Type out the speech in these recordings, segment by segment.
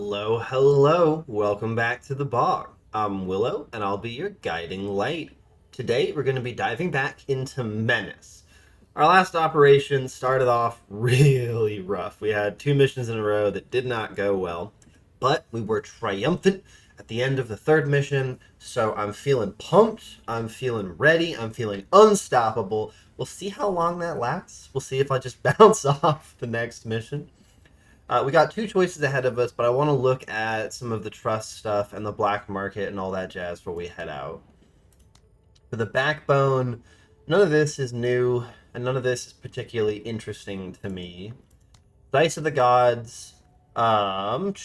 Hello, hello. Welcome back to the bar. I'm Willow, and I'll be your guiding light. Today, we're going to be diving back into Menace. Our last operation started off really rough. We had two missions in a row that did not go well, but we were triumphant at the end of the third mission, so I'm feeling pumped, I'm feeling ready, I'm feeling unstoppable. We'll see how long that lasts. We'll see if I just bounce off the next mission. We got two choices ahead of us, but I want to look at some of the trust stuff and the black market and all that jazz before we head out. For the backbone, none of this is new, and none of this is particularly interesting to me. Dice of the Gods. I don't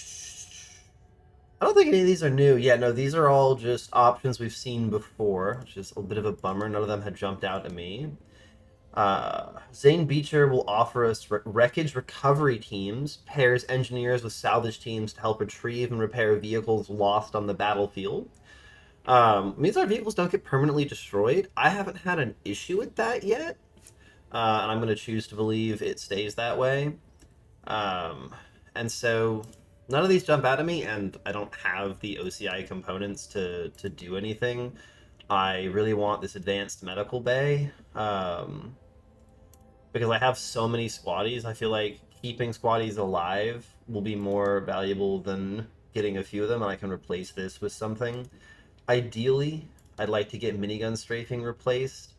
think any of these are new. Yeah, no, these are all just options we've seen before, which is a bit of a bummer. None of them had jumped out at me. Zane Beecher will offer us wreckage recovery teams, pairs engineers with salvage teams to help retrieve and repair vehicles lost on the battlefield. Means our vehicles don't get permanently destroyed. I haven't had an issue with that yet, and I'm going to choose to believe it stays that way. And so none of these jump out at me, and I don't have the OCI components to do anything. I really want this advanced medical bay. Because I have so many squaddies, I feel like keeping squaddies alive will be more valuable than getting a few of them, and I can replace this with something. Ideally, I'd like to get minigun strafing replaced.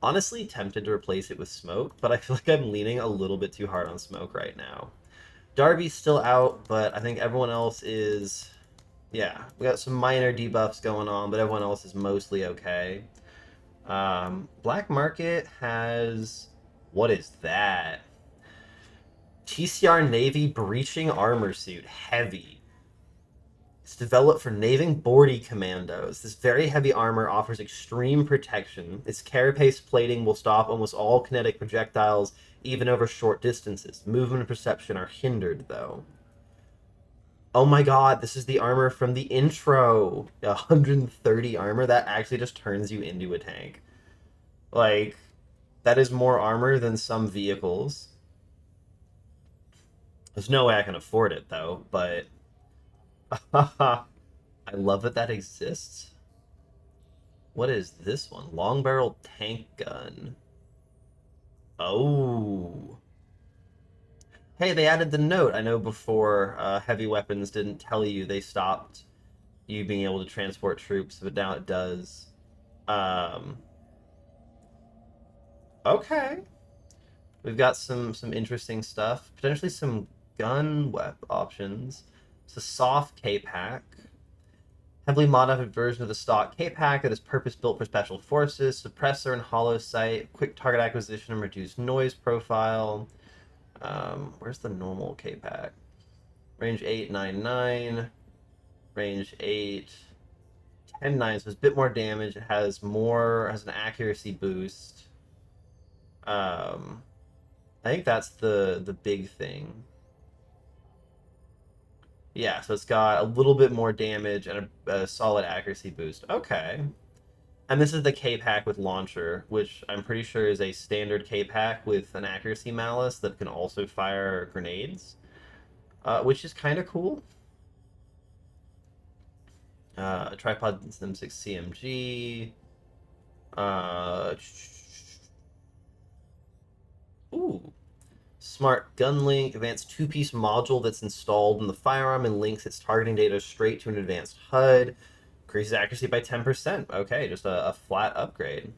Honestly, tempted to replace it with smoke, but I feel like I'm leaning a little bit too hard on smoke right now. Darby's still out, but I think everyone else is... Yeah, we got some minor debuffs going on, but everyone else is mostly okay. Black Market has... What is that? TCR Navy Breaching Armor Suit. Heavy. It's developed for Naving Boardie Commandos. This very heavy armor offers extreme protection. Its carapace plating will stop almost all kinetic projectiles, even over short distances. Movement and perception are hindered, though. Oh my god, this is the armor from the intro. 130 armor. That actually just turns you into a tank. Like, that is more armor than some vehicles. There's no way I can afford it, though, but... I love that that exists. What is this one? Long barrel tank gun. Oh. Hey, they added the note. I know before heavy weapons didn't tell you they stopped you being able to transport troops, but now it does. Um, okay. We've got some interesting stuff. Potentially some gun web options. It's a soft K-Pack. Heavily modified version of the stock K-Pack that is purpose-built for special forces. Suppressor and hollow sight. Quick target acquisition and reduced noise profile. Where's the normal K-Pack? Range 8, 9, 9. Range 8, 10, 9. So it's a bit more damage. It has an accuracy boost. I think that's the big thing. Yeah, so it's got a little bit more damage and a solid accuracy boost. Okay. And this is the K-Pack with launcher, which I'm pretty sure is a standard K-Pack with an accuracy malice that can also fire grenades, which is kind of cool. Tripod Sim6 CMG. Ooh. Smart gun link, advanced two-piece module that's installed in the firearm and links its targeting data straight to an advanced HUD. Increases accuracy by 10%. Okay, just a flat upgrade.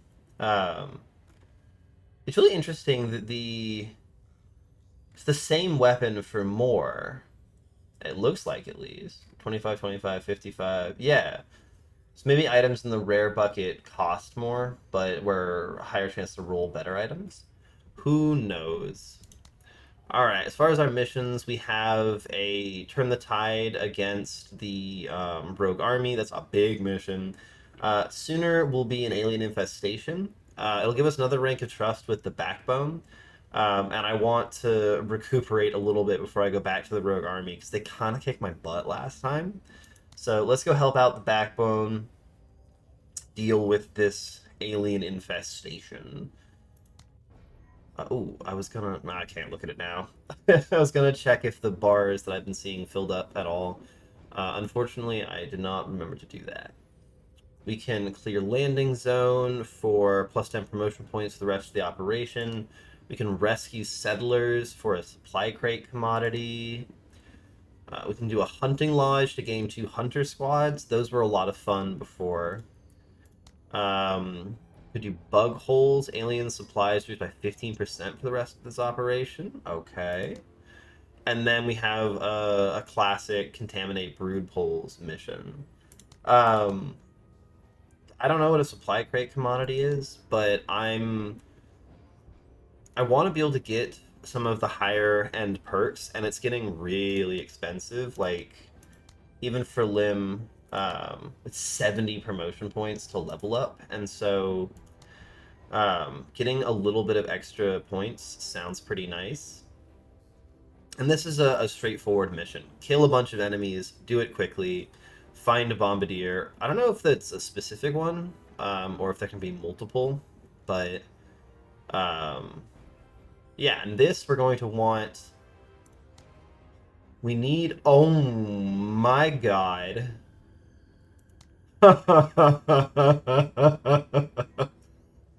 It's really interesting that it's the same weapon for more. It looks like, at least. 25, 25, 55. Yeah. So maybe items in the rare bucket cost more, but were a higher chance to roll better items. Who knows? All right, as far as our missions, we have a Turn the Tide against the Rogue Army. That's a big mission. Sooner will be an alien infestation. It'll give us another rank of trust with the backbone. And I want to recuperate a little bit before I go back to the Rogue Army, because they kind of kicked my butt last time. So let's go help out the backbone, deal with this alien infestation. Oh, I was gonna. Nah, I can't look at it now. I was gonna check if the bars that I've been seeing filled up at all. Unfortunately, I did not remember to do that. We can clear landing zone for plus 10 promotion points for the rest of the operation. We can rescue settlers for a supply crate commodity. We can do a hunting lodge to gain 2 hunter squads. Those were a lot of fun before. Could do bug holes, alien supplies reduced by 15% for the rest of this operation. Okay. And then we have a classic contaminate brood poles mission. Um, I don't know what a supply crate commodity is, but I want to be able to get some of the higher end perks, and it's getting really expensive. Like even for Lim, it's 70 promotion points to level up, and so getting a little bit of extra points sounds pretty nice. And this is a straightforward mission: kill a bunch of enemies, do it quickly, find a bombardier. I don't know if that's a specific one, or if there can be multiple, but um, yeah. And this we're going to want. We need. Oh my god.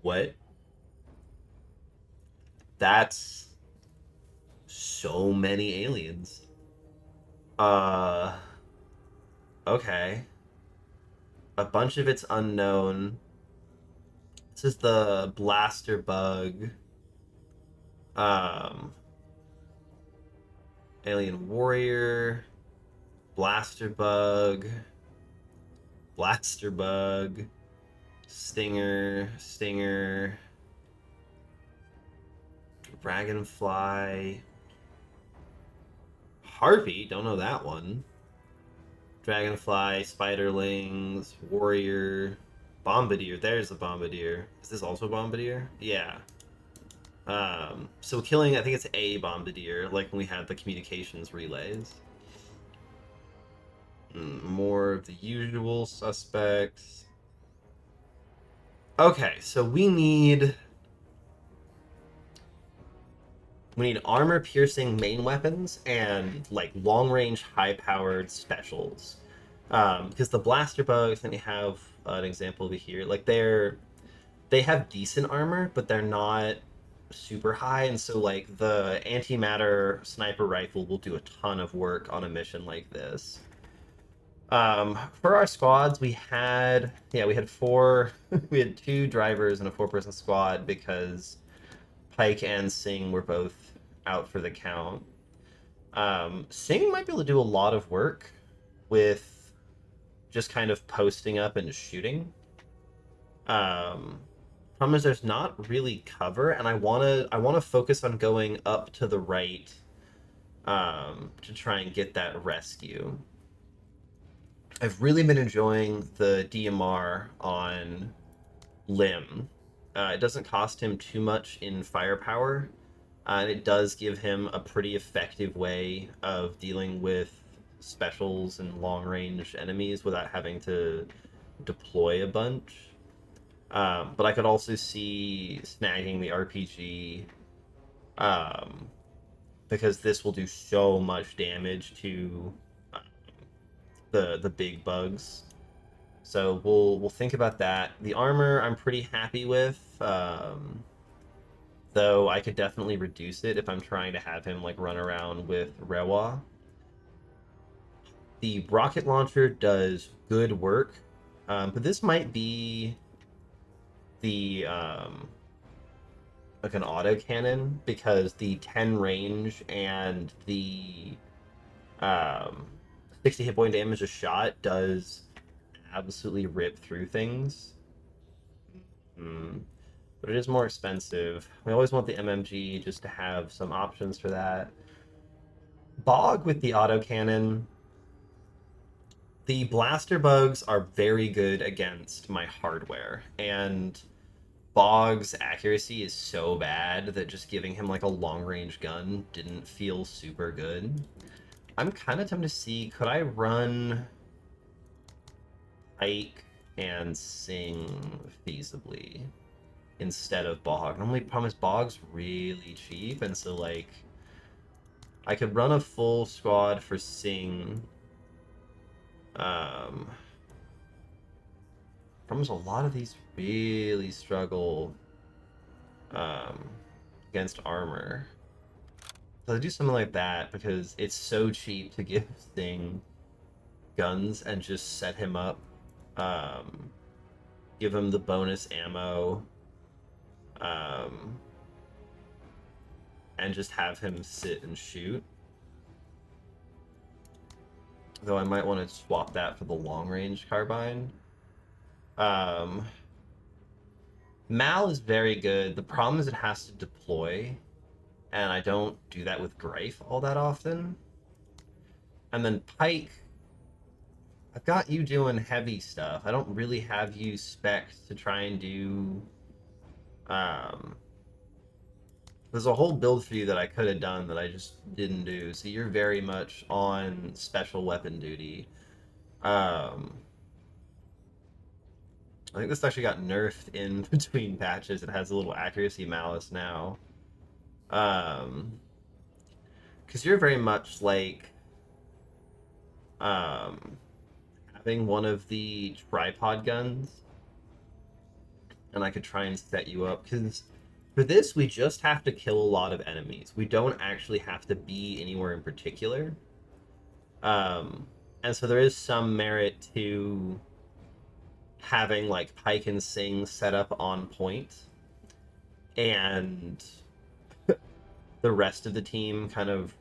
What? That's so many aliens. Uh, okay. A bunch of it's unknown. This is the blaster bug. Um, alien warrior, blaster bug, blaster bug, stinger, dragonfly, harpy. Don't know that one. Dragonfly, spiderlings, warrior, bombardier. There's the bombardier. Is this also bombardier? Yeah. So killing, I think it's a bombardier, like when we had the communications relays. More of the usual suspects. Okay, so we need armor piercing main weapons and like long range high powered specials. Because the blaster bugs, and you have an example over here, like they have decent armor, but they're not super high, and so like the antimatter sniper rifle will do a ton of work on a mission like this. For our squads, we had four, we had two drivers and a four-person squad because Pike and Singh were both out for the count. Singh might be able to do a lot of work with just kind of posting up and shooting. Problem is there's not really cover, and I wanna focus on going up to the right to try and get that rescue. I've really been enjoying the DMR on Lim. It doesn't cost him too much in firepower, and it does give him a pretty effective way of dealing with specials and long range enemies without having to deploy a bunch. But I could also see snagging the RPG, um, because this will do so much damage to the big bugs. So we'll think about that. The armor I'm pretty happy with, though I could definitely reduce it if I'm trying to have him like run around with Rewa. The rocket launcher does good work, but this might be the like an autocannon because the 10 range and the um, 60 hit point damage a shot does absolutely rip through things. But it is more expensive. We always want the MMG just to have some options for that. Bog with the autocannon. The blaster bugs are very good against my hardware, and Bog's accuracy is so bad that just giving him like a long range gun didn't feel super good. I'm kind of tempted to see, could I run Ike and Sing feasibly? instead of Bog. Normally, problem is Bog's really cheap, and so like I could run a full squad for Sing. Problem is a lot of these really struggle um, against armor. So I do something like that because it's so cheap to give Sting guns and just set him up. Give him the bonus ammo. And just have him sit and shoot. Though I might want to swap that for the long range carbine. Mal is very good. The problem is it has to deploy, and I don't do that with Greif all that often. And then Pike, I've got you doing heavy stuff. I don't really have you spec to try and do. There's a whole build for you that I could have done that I just didn't do. So you're very much on special weapon duty. I think this actually got nerfed in between patches. It has a little accuracy malice now. Because you're very much like having one of the tripod guns, and I could try and set you up. Because for this, we just have to kill a lot of enemies. We don't actually have to be anywhere in particular. And so there is some merit to having like Pike and Sing set up on point, and the rest of the team kind of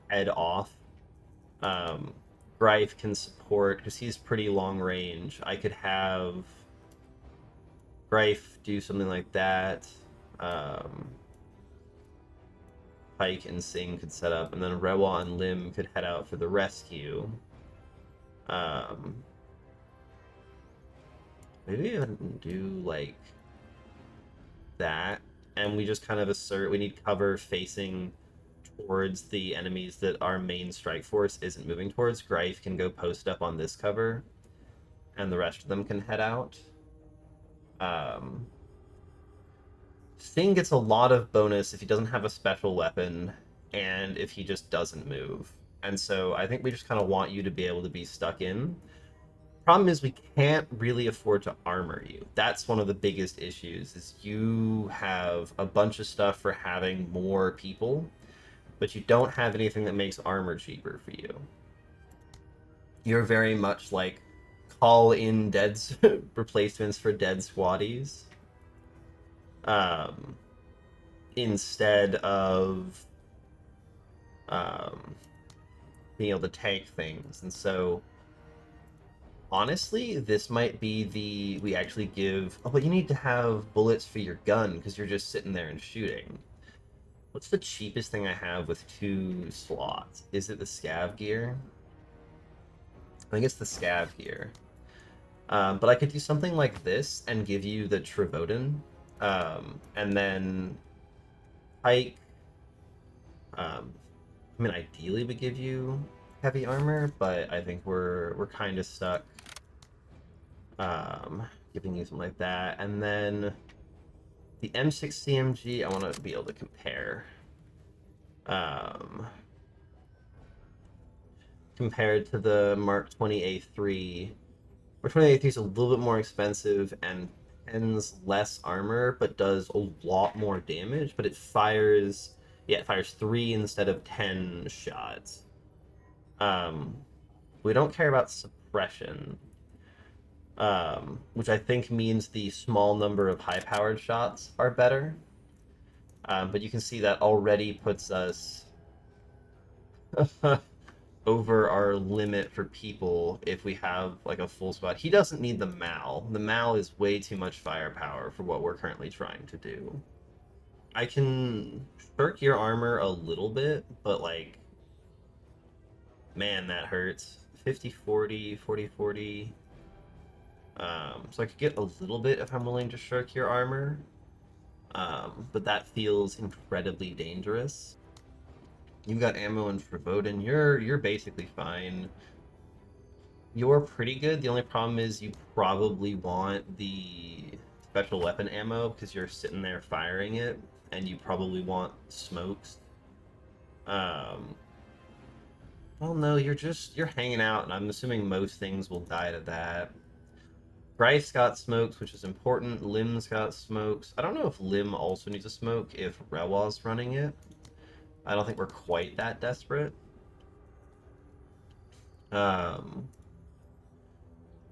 head off. Greif can support because he's pretty long range. I could have Greif do something like that. Pike and Sing could set up, and then Rewa and Lim could head out for the rescue. Maybe even do like that, and we just kind of assert we need cover facing towards the enemies that our main strike force isn't moving towards. Greif can go post up on this cover, and the rest of them can head out. Sting gets a lot of bonus if he doesn't have a special weapon and if he just doesn't move. And so I think we just kind of want you to be able to be stuck in. Problem is we can't really afford to armor you. That's one of the biggest issues, is you have a bunch of stuff for having more people, but you don't have anything that makes armor cheaper for you. You're very much like call in dead replacements for dead squaddies. Instead of being able to tank things. And so honestly, this might be we actually give, oh, but you need to have bullets for your gun because you're just sitting there and shooting. What's the cheapest thing I have with 2 slots? Is it the scav gear? I think it's the scav gear. But I could do something like this and give you the Trevoden. And then Pike, I mean, ideally would give you heavy armor, but I think we're kind of stuck giving you something like that. And then the M6 CMG, I want to be able to compare. Compared to the Mark 20A3. Mark 20A3 is a little bit more expensive and tens less armor, but does a lot more damage, but it fires 3 instead of 10 shots. We don't care about suppression, which I think means the small number of high-powered shots are better. But you can see that already puts us over our limit for people if we have like a full squad. He doesn't need the Mal. The Mal is way too much firepower for what we're currently trying to do. I can shirk your armor a little bit, but like, man, that hurts. 50-40, 40-40. So I could get a little bit if I'm willing to shirk your armor. But that feels incredibly dangerous. You've got ammo and Trevoden. You're basically fine. You're pretty good. The only problem is you probably want the special weapon ammo because you're sitting there firing it, and you probably want smokes. Well, no, you're hanging out, and I'm assuming most things will die to that. Bryce got smokes, which is important. Lim's got smokes. I don't know if Lim also needs a smoke if Rewa's running it. I don't think we're quite that desperate.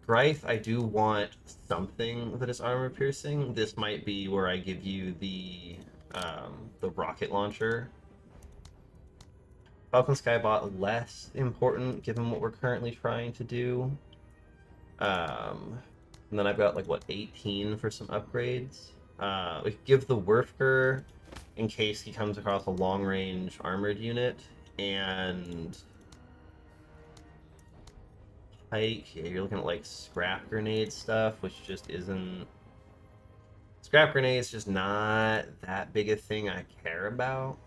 Greif, I do want something that is armor piercing. This might be where I give you the rocket launcher. Falcon Skybot, less important given what we're currently trying to do. And then I've got like what 18 for some upgrades. We could give the Werfger in case he comes across a long range armored unit, and Pike, yeah, you're looking at like scrap grenade stuff, which just isn't. Scrap grenades just not that big a thing I care about.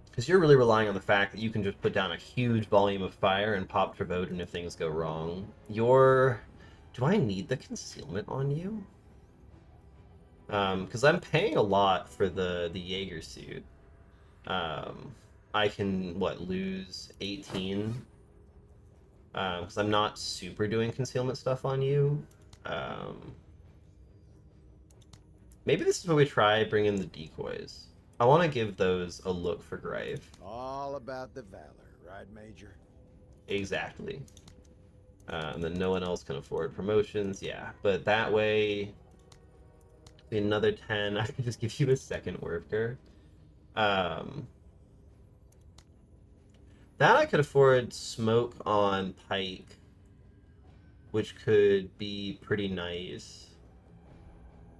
Because you're really relying on the fact that you can just put down a huge volume of fire and pop Travoden if things go wrong. Do I need the concealment on you? Because I'm paying a lot for the Jaeger suit. I can, lose 18? Because I'm not super doing concealment stuff on you. Maybe this is where we try bringing the decoys. I want to give those a look for Greif. All about the valor, right, Major? Exactly. And then no one else can afford promotions, yeah. But that way, another 10, I can just give you a second worker. That I could afford smoke on Pike, which could be pretty nice.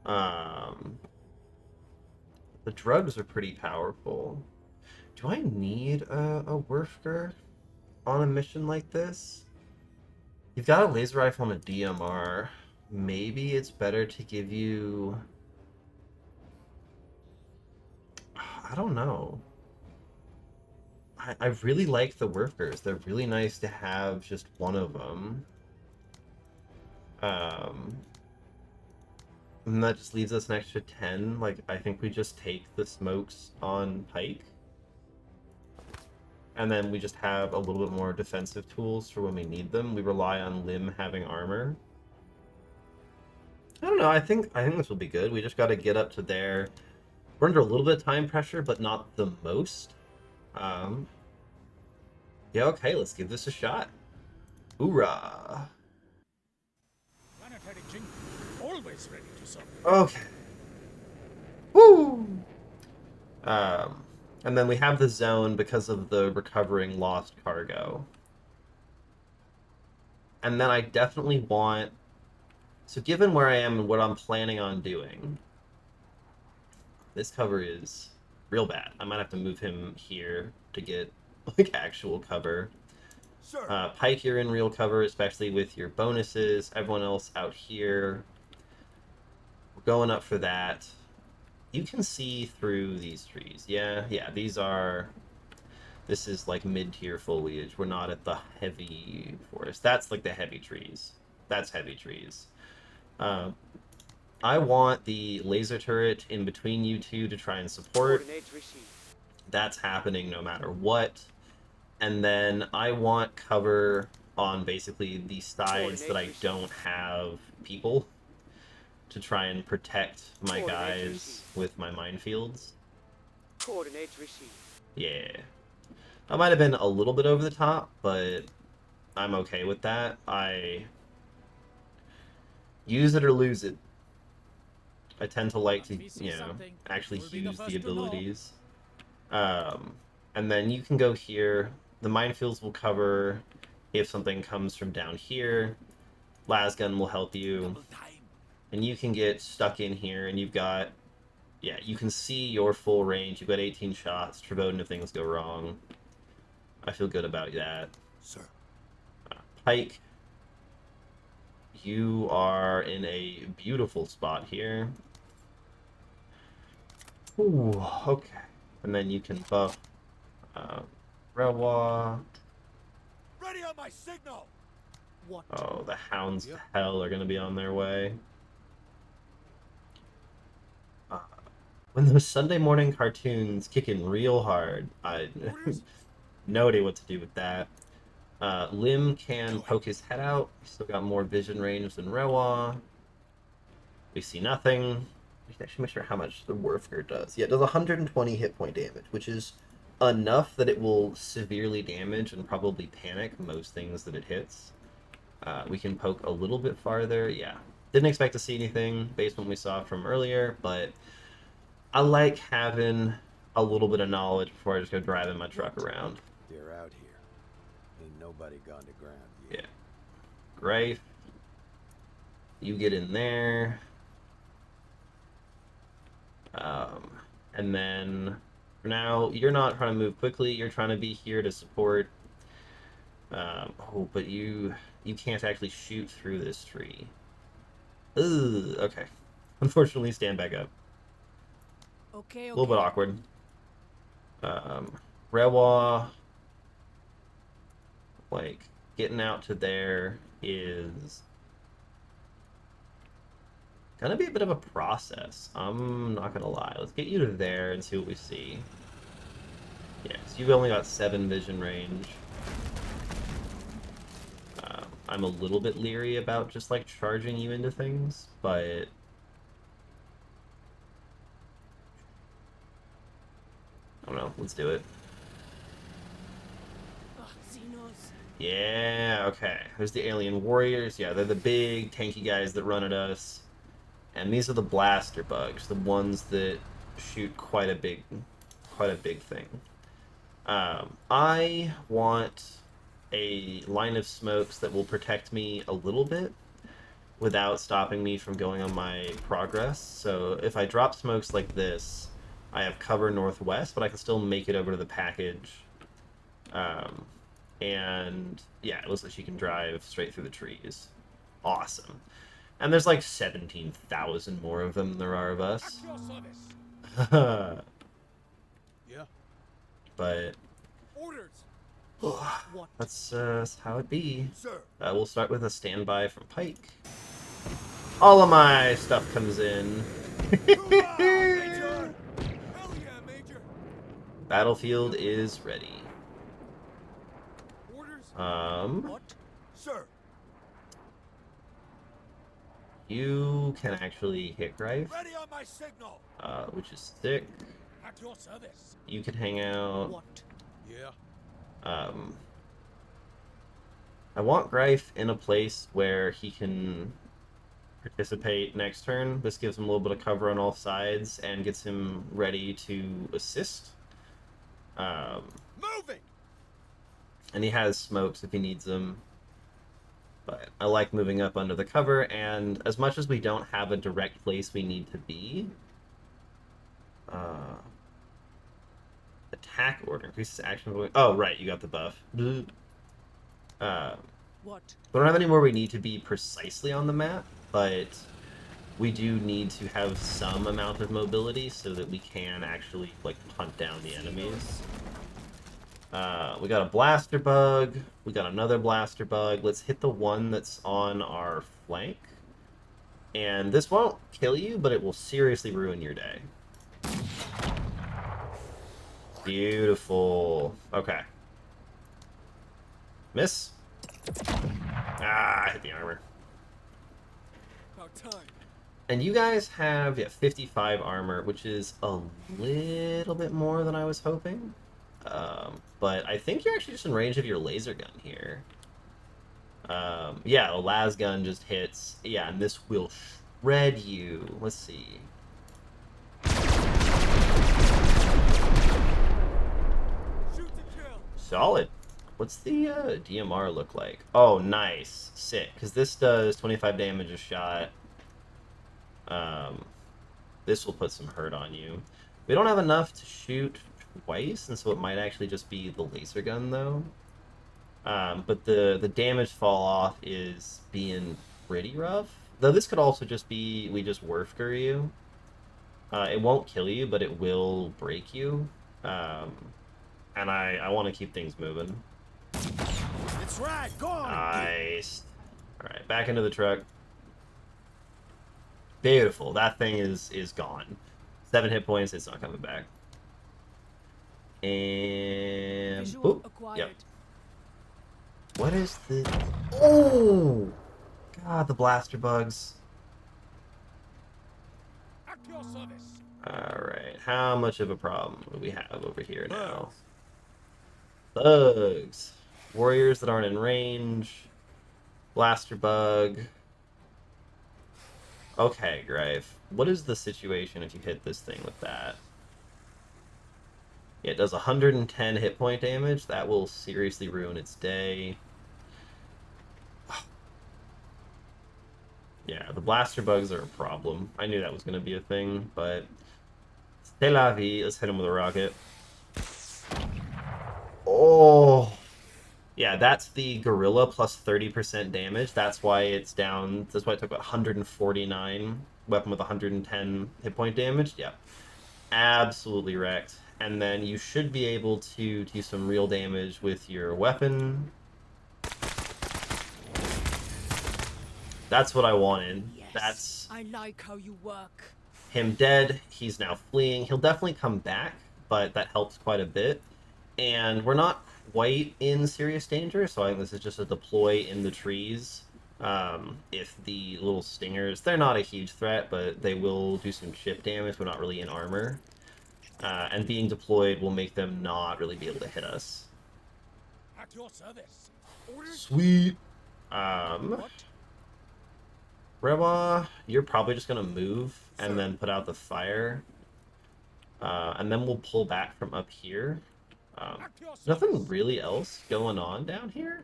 The drugs are pretty powerful. Do I need a Werfger on a mission like this? You've got a laser rifle and a DMR. Maybe it's better to give you... I don't know. I really like the Werfgers. They're really nice to have just one of them. And that just leaves us an extra 10. Like, I think we just take the smokes on Pike. And then we just have a little bit more defensive tools for when we need them. We rely on Lim having armor. I don't know, I think this will be good. We just gotta get up to there. We're under a little bit of time pressure, but not the most. Yeah, okay, let's give this a shot. Hoorah! Always ready to serve. Okay. Woo! And then we have the zone because of the recovering lost cargo. And then I definitely want... So given where I am and what I'm planning on doing, this cover is real bad. I might have to move him here to get like actual cover. Pike, you're in real cover, especially with your bonuses. Everyone else out here. We're going up for that. You can see through these trees. Yeah, these are... This is like mid-tier foliage. We're not at the heavy forest. That's like the heavy trees. That's heavy trees. I want the laser turret in between you two to try and support. That's happening no matter what. And then I want cover on basically the sides that I don't have people to try and protect my guys with my minefields. Yeah. I might have been a little bit over the top, but I'm okay with that. I use it or lose it. I tend to like to, actually use the abilities. And then you can go here. The minefields will cover if something comes from down here. Lasgun will help you. And you can get stuck in here, and you've got... Yeah, you can see your full range. You've got 18 shots. Travoden if things go wrong. I feel good about that. Sir. Pike, you are in a beautiful spot here. Ooh, okay. And then you can buff Rewa. Ready on my signal. What? Oh, the hounds Yep. to hell are gonna be on their way. Uh, when those Sunday morning cartoons kick in real hard, I Orders? no idea what to do with that. Lim can Going. poke his head out. He's still got more vision range than Rewa. We see nothing. We can actually measure how much the Werfer does. Yeah, it does 120 hit point damage, which is enough that it will severely damage and probably panic most things that it hits. We can poke a little bit farther. Yeah. Didn't expect to see anything based on what we saw from earlier, but I like having a little bit of knowledge before I just go driving my truck around. They're out here. Ain't nobody gone to ground Yeah. yet. Great. You get in there. And then for now, you're not trying to move quickly. You're trying to be here to support. Oh, but you can't actually shoot through this tree. Ugh, okay. Unfortunately, stand back up. Okay, A little bit awkward. Rewa, like, getting out to there is gonna be a bit of a process. I'm not gonna lie. Let's get you to there and see what we see. Yeah, so you've only got 7 vision range. I'm a little bit leery about just like charging you into things, but I don't know. Let's do it. Xenos. Yeah, okay. There's the alien warriors. Yeah, they're the big tanky guys that run at us. And these are the blaster bugs, the ones that shoot quite a big thing. I want a line of smokes that will protect me a little bit without stopping me from going on my progress. So if I drop smokes like this, I have cover northwest, but I can still make it over to the package. And yeah, it looks like she can drive straight through the trees. Awesome. And there's like 17,000 more of them than there are of At us. your service. Yeah. But Orders. What? that's how it be. Sir. We'll start with a standby from Pike. All of my stuff comes in. Hoorah, Major! Hell yeah, Major. Battlefield is ready. Orders. Um, What? Sir. you can actually hit Greif, Ready on my signal. which is sick. At your service. You can hang out. What? Yeah. I want Greif in a place where he can participate next turn. This gives him a little bit of cover on all sides and gets him ready to assist. Moving. And he has smokes if he needs them. But I like moving up under the cover, and as much as we don't have a direct place we need to be, attack order increases action. Oh, right, you got the buff. What? We don't have anywhere we need to be precisely on the map, but we do need to have some amount of mobility so that we can actually like hunt down the enemies. We got a blaster bug. We got another blaster bug. Let's hit the one that's on our flank. And this won't kill you, but it will seriously ruin your day. Beautiful. Okay. Miss. Ah, I hit the armor. About time. And you guys have 55 armor, which is a little bit more than I was hoping. But I think you're actually just in range of your laser gun here. Yeah, the las gun just hits. Yeah, and this will shred you. Let's see. Shoot to kill. Solid. What's the DMR look like? Oh, nice. Sick. Because this does 25 damage a shot. This will put some hurt on you. We don't have enough to shoot twice, and so it might actually just be the laser gun, though. But the damage fall off is being pretty rough. Though this could also just be we just Werfger you. It won't kill you, but it will break you. And I want to keep things moving. It's right. Go on. Nice. Alright, back into the truck. Beautiful. That thing is gone. 7 hit points, it's not coming back. And Visual boop. acquired. Yep. What is the... Oh! God, the blaster bugs. At your service. Alright, how much of a problem do we have over here now? Bugs. Warriors that aren't in range. Blaster bug. Okay, Greif. What is the situation if you hit this thing with that? Yeah, it does 110 hit point damage. That will seriously ruin its day. Yeah, the blaster bugs are a problem. I knew that was going to be a thing, but... C'est la vie. Let's hit him with a rocket. Oh! Yeah, that's the gorilla plus 30% damage. That's why it's down. That's why it took about 149. Weapon with 110 hit point damage. Yeah. Absolutely wrecked. And then you should be able to do some real damage with your weapon. That's what I wanted. Yes, That's I like how you work. him dead. He's now fleeing. He'll definitely come back, but that helps quite a bit. And we're not quite in serious danger, so I think this is just a deploy in the trees. If the little stingers, they're not a huge threat, but they will do some chip damage. We're not really in armor. And being deployed will make them not really be able to hit us. At your service. Orders. Sweet. What? Rewa, you're probably just gonna move and then put out the fire. And then we'll pull back from up here. At your service. Nothing really else going on down here.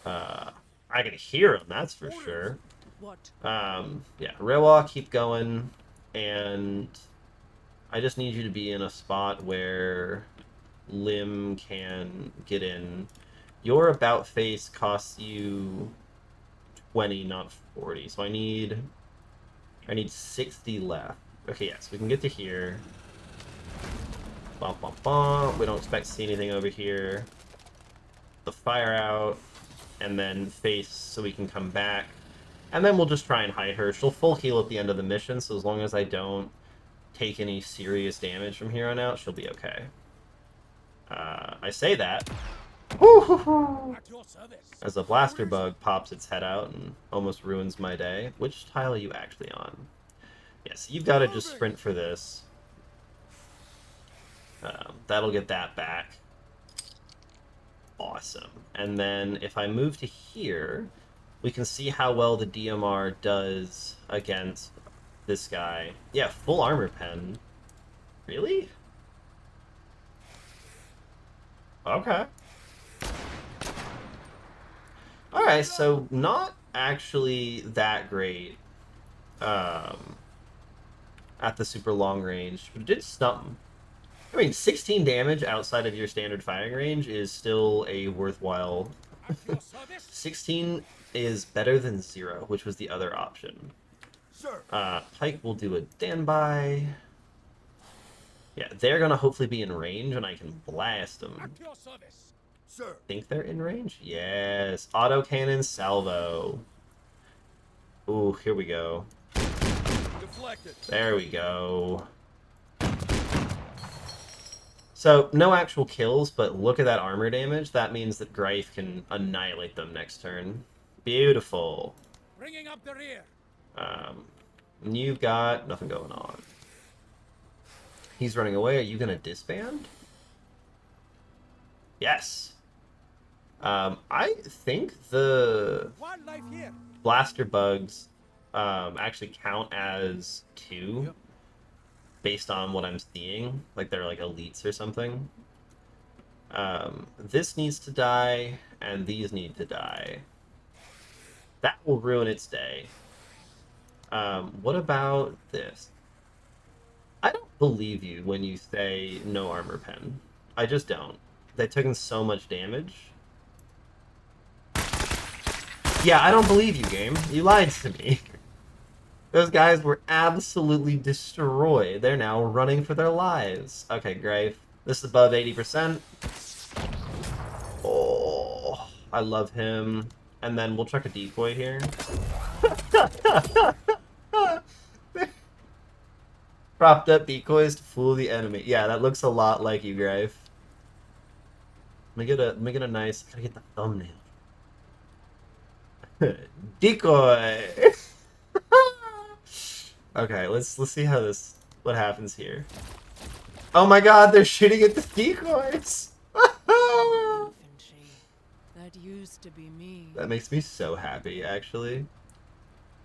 I can hear him, that's for sure. What? Yeah, Rewa, keep going, and I just need you to be in a spot where Lim can get in. Your about face costs you 20, not 40, so I need 60 left. Okay, yes, we can get to here. Bum, bum, bum. We don't expect to see anything over here. The fire out, and then face so we can come back. And then we'll just try and hide her. She'll full heal at the end of the mission, so as long as I don't take any serious damage from here on out, she'll be okay. I say that. At your service. As a blaster bug pops its head out and almost ruins my day. Which tile are you actually on? Yes, you've got to just sprint for this. That'll get that back. Awesome. And then if I move to here, we can see how well the DMR does against this guy. Yeah, full armor pen. Really? Okay. Alright, so not actually that great at the super long range, but it did stump. I mean, 16 damage outside of your standard firing range is still a worthwhile... At your service. 16 is better than 0, which was the other option. Sir. Pike will do a standby. Yeah, they're gonna hopefully be in range, and I can blast them. At your service. Sir. Think they're in range? Yes. Autocannon salvo. Ooh, here we go. Deflected. There we go. So, no actual kills, but look at that armor damage. That means that Greif can annihilate them next turn. Beautiful. Bringing up the rear. You've got nothing going on. He's running away. Are you going to disband? Yes. I think the Wildlife here. blaster bugs actually count as 2. Yep. Based on what I'm seeing, like they're like elites or something. This needs to die, and these need to die. That will ruin its day. What about this? I don't believe you when you say no armor pen. I just don't. They've taken so much damage. Yeah, I don't believe you, game. You lied to me. Those guys were absolutely destroyed. They're now running for their lives. Okay, Greif. This is above 80%. Oh, I love him. and then we'll chuck a decoy here. Propped up decoys to fool the enemy. Yeah, that looks a lot like you, Grave. Let me get a nice. Gotta get the thumbnail. Decoy. Okay, let's see how what happens here. Oh my God, they're shooting at the decoys. Infantry. That used to be me. That makes me so happy, actually.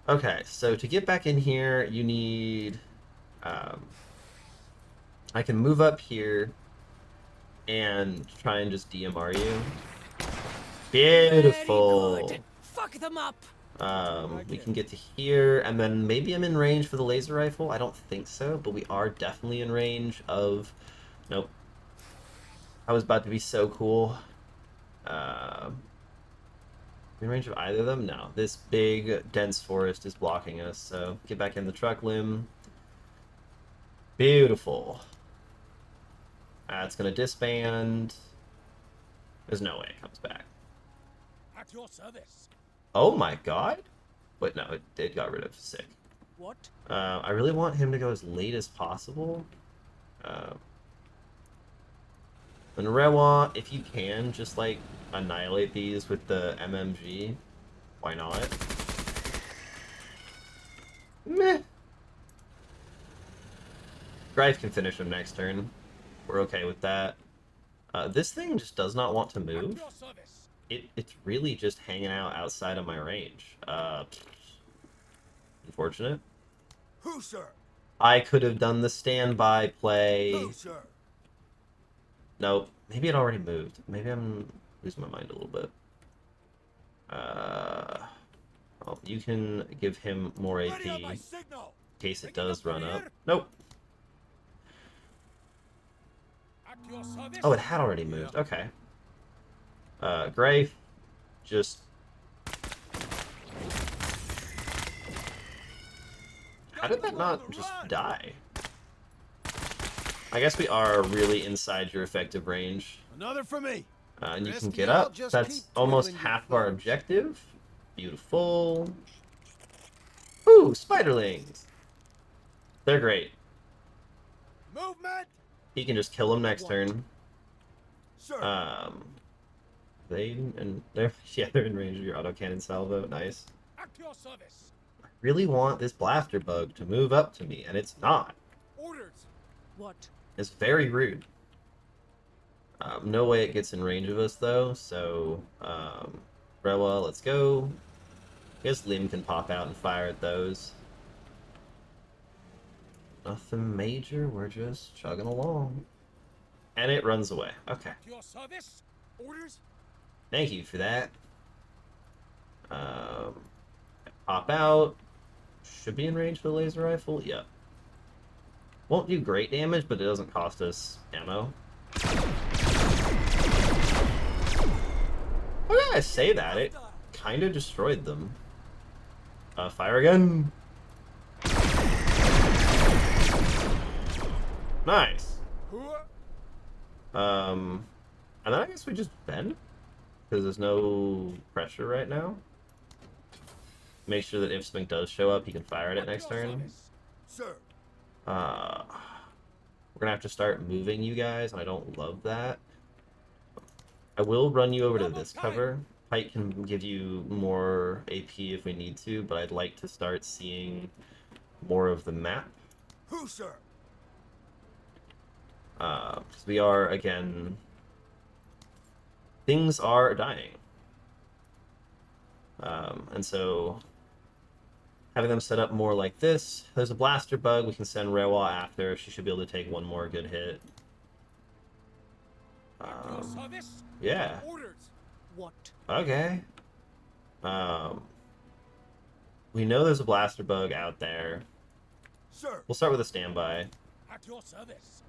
Okay, so to get back in here, you need. I can move up here and try and just DMR you. Beautiful. Very good. Fuck them up. We can get to here, and then maybe I'm in range for the laser rifle. I don't think so, but we are definitely in range of. Nope. I was about to be so cool. In range of either of them? No. This big, dense forest is blocking us, so get back in the truck limb. Beautiful. It's gonna disband. There's no way it comes back. At your service. Oh my God! Wait, no, it got rid of sick. What? I really want him to go as late as possible. And Rewa, if you can, just like annihilate these with the MMG. Why not? Meh. Greif can finish him next turn. We're okay with that. This thing just does not want to At move. your service. It's really just hanging out outside of my range. Unfortunate. Who, sir? I could have done the standby play. Who, sir? Nope. Maybe it already moved. Maybe I'm losing my mind a little bit. Well, you can give him more AP Ready on my in signal. case it Picking does up the run up. rear. Nope. At your service. Oh, it had already moved. Okay. Grave, just... How did that not just die? I guess we are really inside your effective range. Another for me. And you Rest can of get y'all up. just That's keep almost twiddling your half of our thumbs. objective. Beautiful. Ooh, spiderlings. They're great. Movement. He can just kill them next turn. Sir. They're they're in range of your autocannon salvo. Nice. At your service. I really want this blaster bug to move up to me, and it's not. Orders. What? It's very rude. No way it gets in range of us though. So, Rewa, let's go. I guess Lim can pop out and fire at those. Nothing major. We're just chugging along. And it runs away. Okay. At your service. Orders. Thank you for that. Pop out. Should be in range for the laser rifle. Yep. Won't do great damage, but it doesn't cost us ammo. Why did I say that? It kind of destroyed them. Fire again. Nice. And then I guess we just bend. Because there's no pressure right now. Make sure that if something does show up, he can fire at it next turn. Sir. We're gonna have to start moving you guys, and I don't love that. I will run you over to this cover. Pike can give you more AP if we need to, but I'd like to start seeing more of the map. Who, sir? Because we are, again... Things are dying. And so... Having them set up more like this. There's a blaster bug. We can send Rewa after. She should be able to take one more good hit. At your service. Yeah. Orders. What? Okay. We know there's a blaster bug out there. Sir. We'll start with a standby. At your service.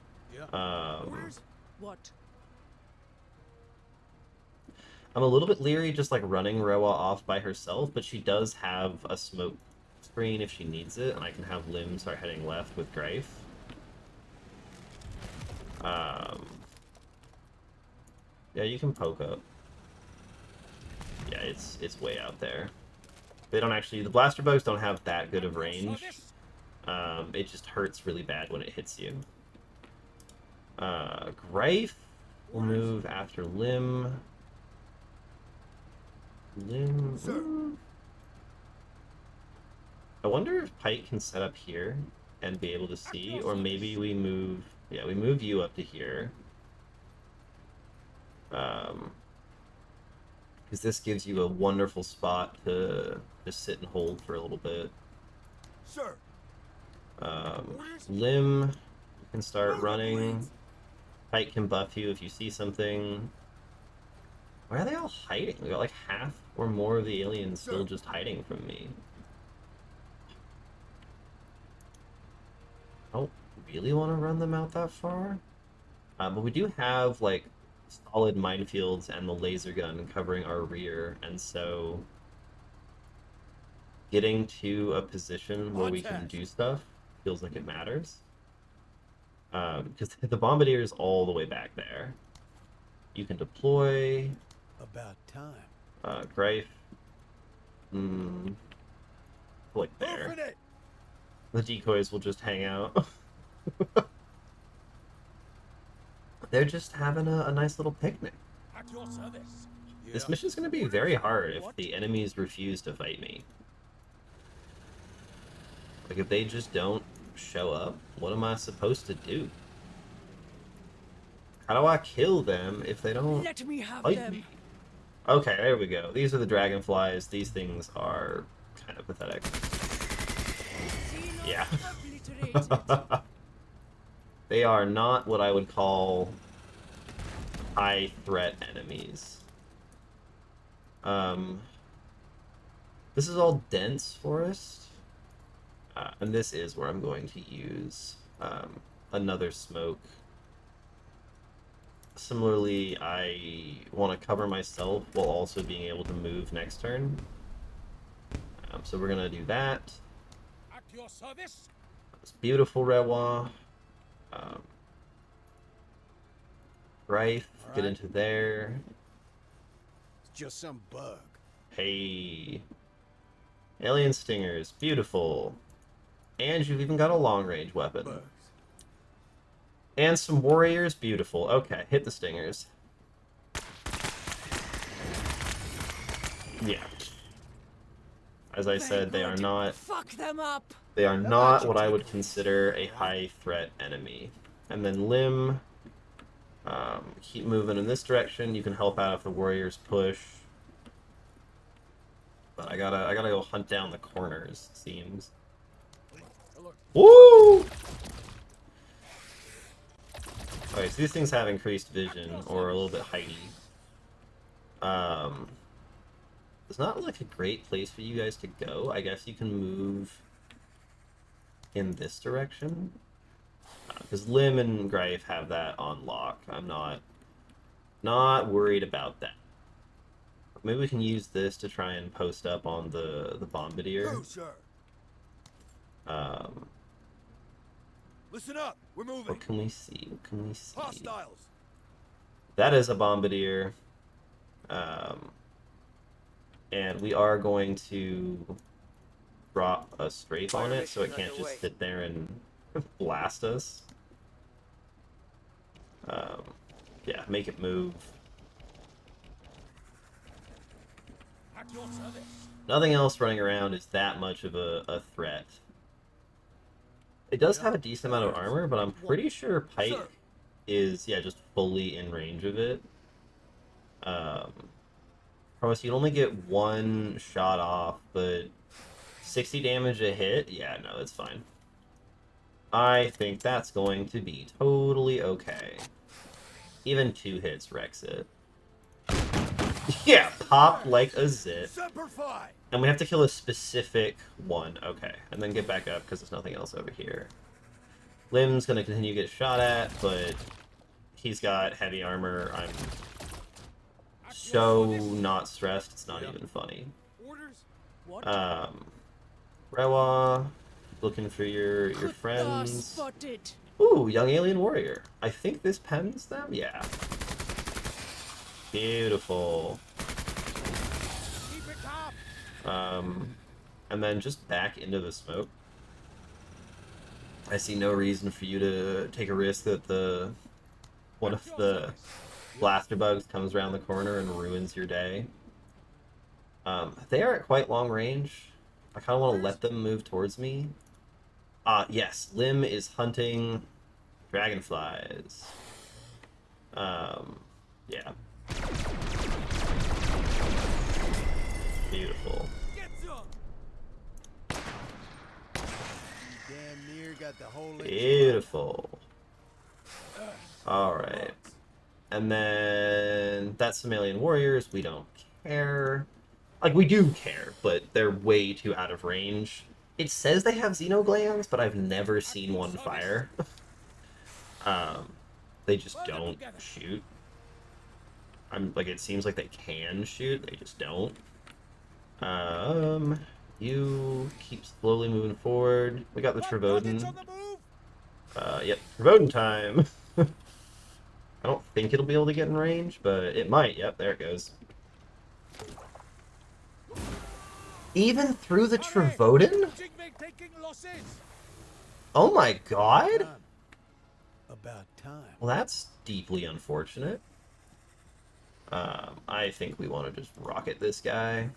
Um, What? I'm a little bit leery just like running Rewa off by herself, but she does have a smoke screen if she needs it, and I can have Lim start heading left with Grafe. Yeah, you can poke up. Yeah, it's way out there. They don't actually, the blaster bugs don't have that good of range. It just hurts really bad when it hits you. Greif will move after Limb. Limb. Sir. I wonder if Pike can set up here and be able to see, or maybe we move. Yeah, we move you up to here. Because this gives you a wonderful spot to just sit and hold for a little bit. Sir. Limb, you can start running. Pike can buff you if you see something. Why are they all hiding? We got like half or more of the aliens still just hiding from me. I don't really want to run them out that far. But we do have like solid minefields and the laser gun covering our rear, and so getting to a position where we can do stuff feels like it matters. Because the bombardier is all the way back there. You can deploy. About time. Greif. Like there. Open it. The decoys will just hang out. They're just having a nice little picnic. At your service. This mission's going to be very hard if the enemies refuse to fight me. Like, if they just don't show up, what am I supposed to do? How do I kill them if they don't Let me have fight them. me? Okay, there we go. These are the dragonflies. These things are kind of pathetic. Yeah. Obliterated. They are not what I would call high threat enemies. This is all dense forest, and this is where I'm going to use another smoke. Similarly, I want to cover myself while also being able to move next turn. So we're gonna do that. At your service. It's beautiful, Rewa. Greif, get into there. It's just some bug. Hey. Alien stingers, beautiful. And you've even got a long-range weapon. Bugs. And some warriors, beautiful. Okay, hit the stingers. Yeah. As I said, they are not... Fuck them up. They are not what I would consider a high-threat enemy. And then Limb, keep moving in this direction. You can help out if the warriors push. But I gotta go hunt down the corners, it seems. Woo! Okay, so these things have increased vision, or a little bit heighty. It's not like a great place for you guys to go. I guess you can move in this direction. Because Lim and Greif have that on lock. I'm not worried about that. Maybe we can use this to try and post up on the bombardier. Who, sir? Listen up. We're moving. What can we see? What can we see? Hostiles. That is a bombardier. And we are going to drop a strafe on it so it can't just sit there and blast us. Yeah, make it move. At your service. Nothing else running around is that much of a threat. It does have a decent amount of armor, but I'm pretty sure Pike is, yeah, just fully in range of it. Promise you can only get one shot off, but 60 damage a hit? Yeah, no, it's fine. I think that's going to be totally okay. Even 2 hits wrecks it. Yeah, pop like a zit. Semper Fi. And we have to kill a specific one. Okay, and then get back up because there's nothing else over here. Lim's gonna continue to get shot at, but he's got heavy armor. I'm so not stressed, it's not even funny. Orders. What? Rewa, looking for your Ah, friends. spotted. Ooh, young alien warrior. I think this pens them? Yeah. Beautiful. And then just back into the smoke. I see no reason for you to take a risk that one of the blaster bugs comes around the corner and ruins your day. They are at quite long range. I kind of want to let them move towards me. Yes, Lim is hunting dragonflies. Yeah. Beautiful. Damn near got the whole Beautiful. Alright. And then that's some alien warriors. We don't care. Like, we do care, but they're way too out of range. It says they have xenoglands, but I've never seen one fire. They just don't shoot. It seems like they can shoot, they just don't. You keep slowly moving forward. We got the Travoden. Yep, Travoden time. I don't think it'll be able to get in range, but it might. Yep, there it goes. Even through the Travoden? Oh my god! About time. Well, that's deeply unfortunate. I think we want to just rocket this guy,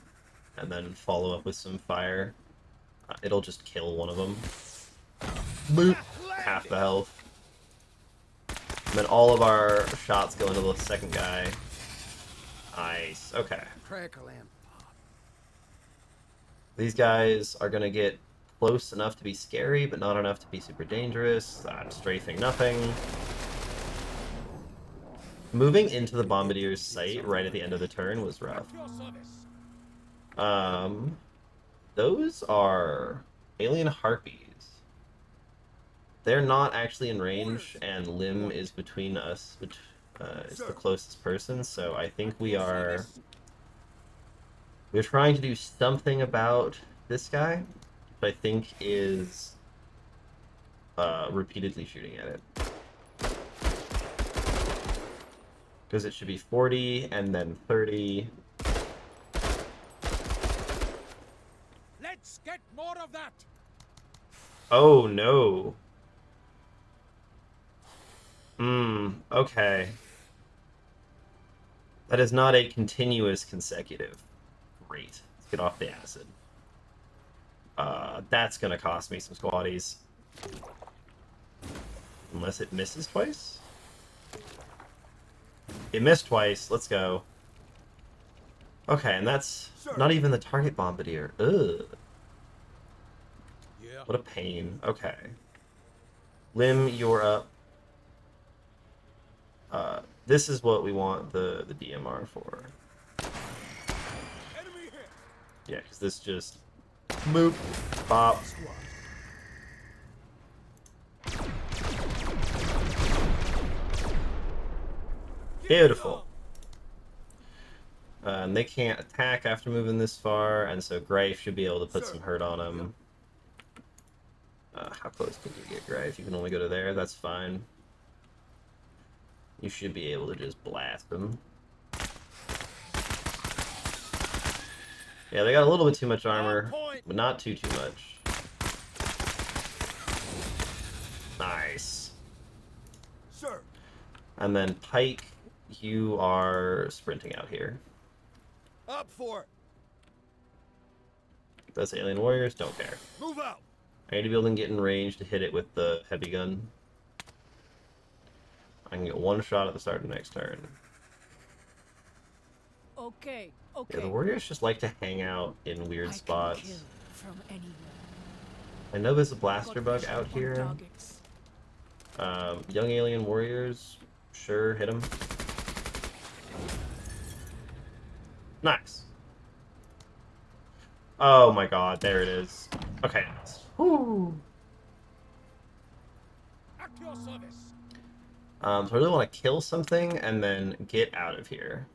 and then follow up with some fire. It'll just kill one of them. Boop! Half the health. And then all of our shots go into the second guy. Nice. Okay. Crackle him. These guys are gonna get close enough to be scary, but not enough to be super dangerous. Strafing nothing. Moving into the Bombardier's sight right at the end of the turn was rough. Those are alien harpies. They're not actually in range, and Lim is between us. It's the closest person, so I think we're trying to do something about this guy, which I think is repeatedly shooting at it. Because it should be 40 and then 30. Let's get more of that. Oh no. Okay. That is not a continuous consecutive. Great. Let's get off the acid. That's gonna cost me some squaddies. Unless it misses twice? It missed twice. Let's go. Okay, and that's not even the target bombardier. Ugh. Yeah. What a pain. Okay. Lim, you're up. This is what we want the DMR for. Enemy hit. Yeah, because this just... Boop. Pop. Beautiful. And they can't attack after moving this far, and so Grafe should be able to put some hurt on him. How close can you get, Grafe? You can only go to there, that's fine. You should be able to just blast them. Yeah, they got a little bit too much armor, but not too much. Nice. Sir. And then Pike, you are sprinting out here. Up for it. Those alien warriors don't care. Move out. I need to be able to get in range to hit it with the heavy gun. I can get one shot at the start of the next turn. Okay. Yeah, the warriors just like to hang out in weird spots. Kill from anywhere. I know there's a blaster bug out here. Targets. Young alien warriors, sure, hit them. Nice. Oh my god, there it is. Okay. Whew. At your service. So I really want to kill something and then get out of here.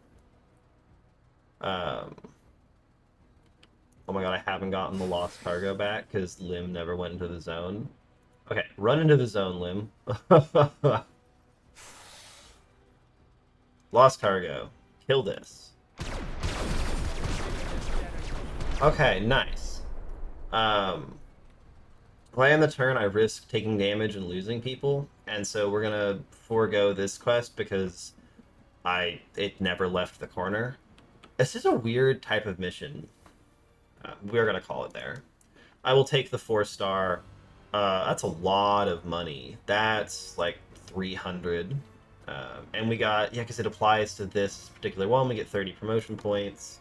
Oh my god, I haven't gotten the lost cargo back because Lim never went into the zone. Okay, run into the zone, Lim. Lost cargo. Kill this. Okay, nice. When I end the turn, I risk taking damage and losing people, and so we're gonna forego this quest because it never left the corner. This is a weird type of mission. We're gonna call it there. I will take the 4-star. That's a lot of money. That's like 300. And we got, yeah, because it applies to this particular one. We get 30 promotion points.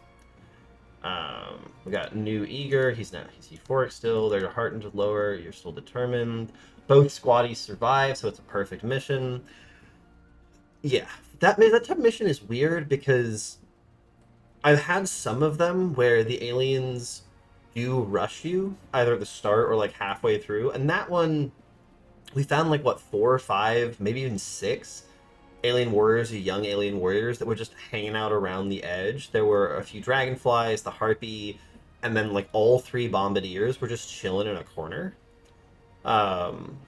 We got new eager. He's euphoric still. They're heartened to lower. You're still determined. Both squaddies survive, so it's a perfect mission. Yeah, that type of mission is weird because I've had some of them where the aliens do rush you either at the start or like halfway through, and that one we found like what 4 or 5, maybe even 6 alien warriors, young alien warriors that were just hanging out around the edge. There were a few dragonflies, the harpy, and then like all 3 bombardiers were just chilling in a corner. Um,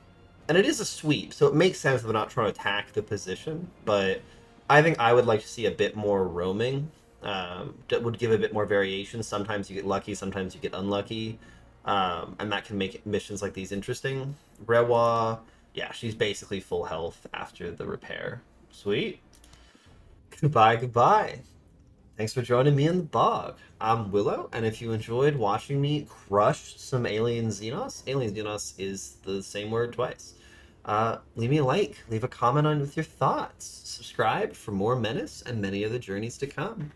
and it is a sweep, so it makes sense that they're not trying to attack the position. But I think I would like to see a bit more roaming. That would give a bit more variation. Sometimes you get lucky, sometimes you get unlucky, and that can make missions like these interesting. Rewa, yeah, she's basically full health after the repair. Sweet. Goodbye, goodbye. Thanks for joining me in the bog. I'm Willow, and if you enjoyed watching me crush some alien Xenos is the same word twice. Leave me a like, leave a comment on with your thoughts. Subscribe for more Menace and many of the journeys to come.